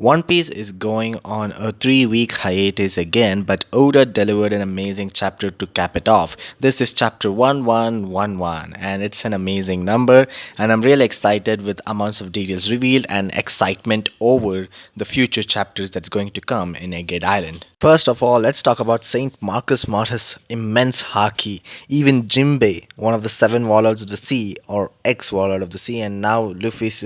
One Piece is going on a 3 week hiatus again, but Oda delivered an amazing chapter to cap it off. This is chapter 1111, and it's an amazing number. And I'm really excited with amounts of details revealed and excitement over the future chapters that's going to come in Egghead Island. First of all, let's talk about Saint Marcus Martus' immense haki. Even Jimbei, one of the seven warlords of the sea, or ex-warlord of the sea, and now Luffy's,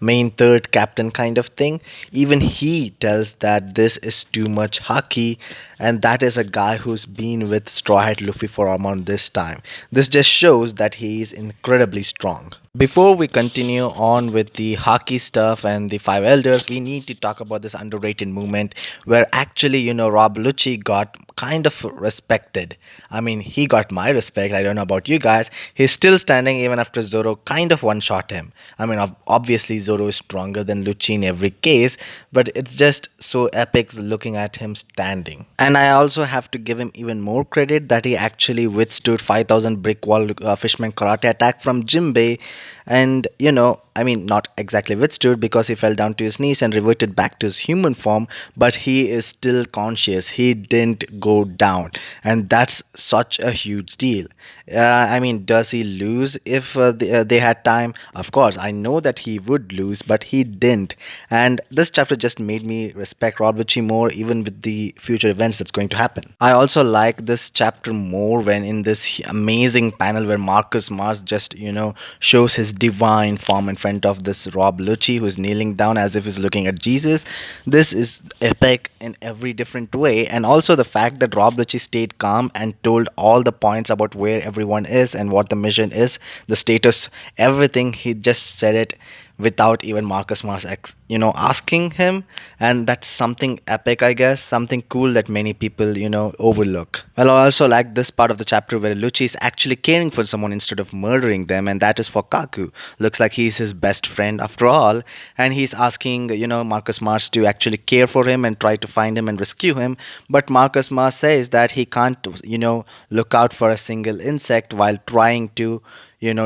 main third captain kind of thing, even he tells that this is too much haki, and that is a guy who's been with Straw Hat Luffy for around this time. This just shows that he is incredibly strong. Before we continue on with the hockey stuff and the five elders, we need to talk about this underrated movement where actually, Rob Lucci got kind of respected. I mean, he got my respect. I don't know about you guys. He's still standing even after Zoro kind of one shot him. I mean, obviously, Zoro is stronger than Lucci in every case, but it's just so epic looking at him standing. And I also have to give him even more credit that he actually withstood 5,000 brick wall fishman karate attack from Jimbei, and I mean, not exactly withstood because he fell down to his knees and reverted back to his human form, but he is still conscious. He didn't go down, and that's such a huge deal. I mean, does he lose if they had time? Of course, I know that he would lose, but he didn't. And this chapter just made me respect Rod Ritchie more, even with the future events that's going to happen. I also like this chapter more when in this amazing panel where Marcus Mars just, shows his divine form in front of this Rob Lucci who's kneeling down as if he's looking at Jesus. This is epic in every different way, and also the fact that Rob Lucci stayed calm and told all the points about where everyone is and what the mission is, the status, everything. He just said it without even Marcus Mars asking him, and that's something epic, I guess, something cool that many people overlook. Well, I also like this part of the chapter where Lucci is actually caring for someone instead of murdering them, and that is for Kaku. Looks like he's his best friend after all, and he's asking Marcus Mars to actually care for him and try to find him and rescue him, but Marcus Mars says that he can't look out for a single insect while trying to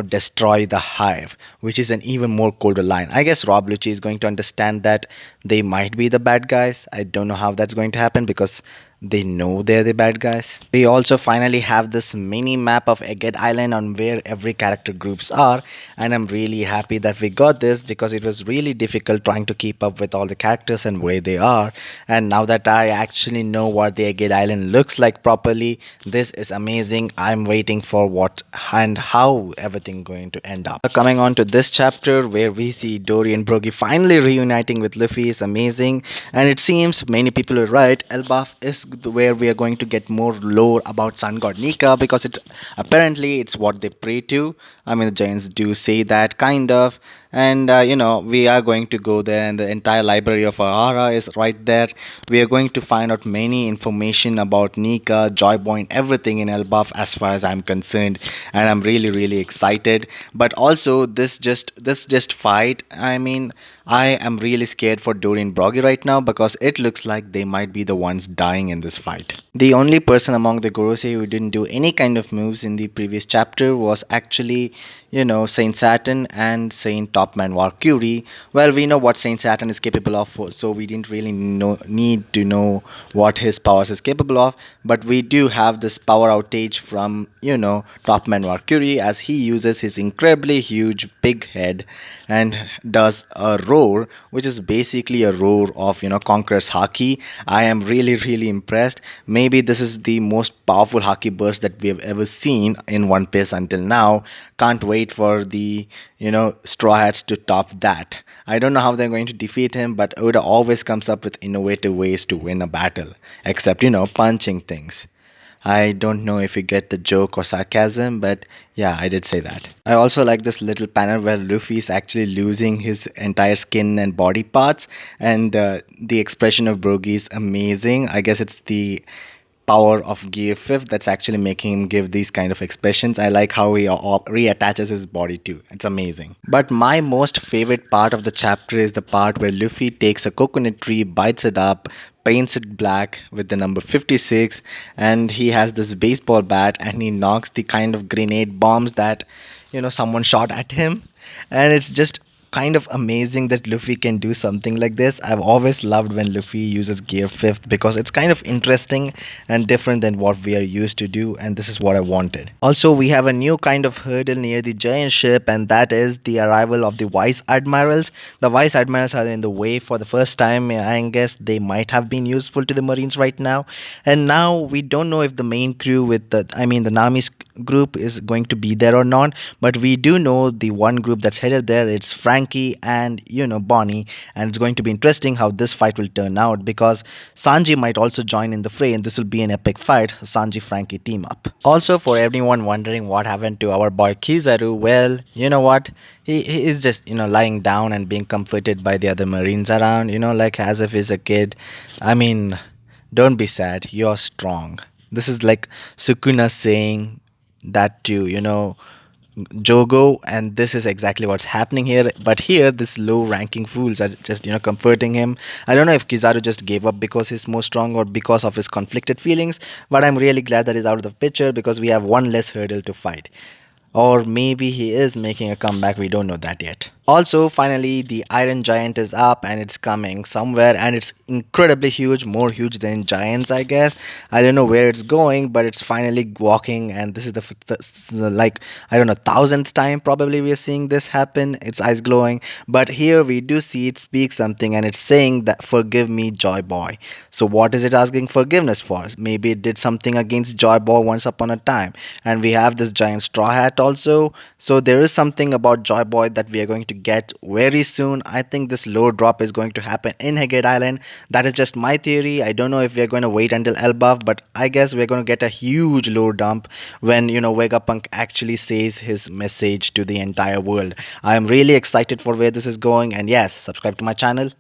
destroy the hive, which is an even more colder line. I guess Rob Lucci is going to understand that they might be the bad guys. I don't know how that's going to happen because they know they're the bad guys. We also finally have this mini map of Egghead Island on where every character groups are, and I'm really happy that we got this because it was really difficult trying to keep up with all the characters and where they are. And now that I actually know what the Egghead Island looks like properly, this is amazing. I'm waiting for what and how everything going to end up. Coming on to this chapter where we see Dory and Brogy finally reuniting with Luffy is amazing, and it seems many people are right. Elbaf is where we are going to get more lore about Sun God Nika because it's what they pray to. I mean, the Giants do say that kind of, and we are going to go there, and the entire library of Ahara is right there. We are going to find out many information about Nika, Joyboy, and everything in Elbaf as far as I'm concerned, and I'm really excited. But also this just fight. I mean, I am really scared for Dory and Broggy right now because it looks like they might be the ones dying in this fight. The only person among the Gorosei who didn't do any kind of moves in the previous chapter was actually, Saint Saturn and Saint Topman Valkyrie. Well, we know what Saint Saturn is capable of, so we didn't really need to know what his powers is capable of. But we do have this power outage from, Topman Valkyrie as he uses his incredibly huge big head and does a roar, which is basically a roar of Conqueror's haki. I am really impressed. Maybe this is the most powerful haki burst that we have ever seen in One Piece until now. Can't wait for the Straw Hats to top that. I don't know how they're going to defeat him, but Oda always comes up with innovative ways to win a battle, except punching things. I don't know if you get the joke or sarcasm, but yeah, I did say that. I also like this little panel where Luffy is actually losing his entire skin and body parts, and the expression of Brogy is amazing. I guess it's the power of Gear 5th that's actually making him give these kind of expressions. I like how he reattaches his body too. It's amazing. But my most favorite part of the chapter is the part where Luffy takes a coconut tree, bites it up, paints it black with the number 56, and he has this baseball bat and he knocks the kind of grenade bombs that someone shot at him, and it's just kind of amazing that Luffy can do something like this. I've always loved when Luffy uses Gear 5th because it's kind of interesting and different than what we are used to do, and this is what I wanted. Also, we have a new kind of hurdle near the giant ship, and that is the arrival of the Vice Admirals. The Vice Admirals are in the way for the first time. I guess they might have been useful to the Marines right now. And now we don't know if the main crew with the Nami's group is going to be there or not, but we do know the one group that's headed there. It's Frankie and Bonnie, and it's going to be interesting how this fight will turn out because Sanji might also join in the fray, and this will be an epic fight. Sanji Frankie team up. Also, for everyone wondering what happened to our boy Kizaru, well, you know what? He is just lying down and being comforted by the other Marines around, like as if he's a kid. I mean, don't be sad. You're strong. This is like Sukuna saying that to Jogo, and this is exactly what's happening here. But here, this low-ranking fools are just comforting him. I don't know if Kizaru just gave up because he's more strong or because of his conflicted feelings, but I'm really glad that he's out of the picture because we have one less hurdle to fight. Or maybe he is making a comeback, we don't know that yet. Also, finally, the Iron Giant is up and it's coming somewhere, and it's incredibly huge, more huge than giants, I guess. I don't know where it's going, but it's finally walking, and this is like, I don't know, thousandth time probably we are seeing this happen. Its eyes glowing, but here we do see it speak something, and it's saying that forgive me, Joy Boy. So, what is it asking forgiveness for? Maybe it did something against Joy Boy once upon a time, and we have this giant straw hat also. So, there is something about Joy Boy that we are going to get very soon. I think this low drop is going to happen in Hegate Island. That is just my theory. I don't know if we're going to wait until Elbaf, but I guess we're going to get a huge low dump when Vegapunk actually says his message to the entire world. I am really excited for where this is going, and yes, subscribe to my channel.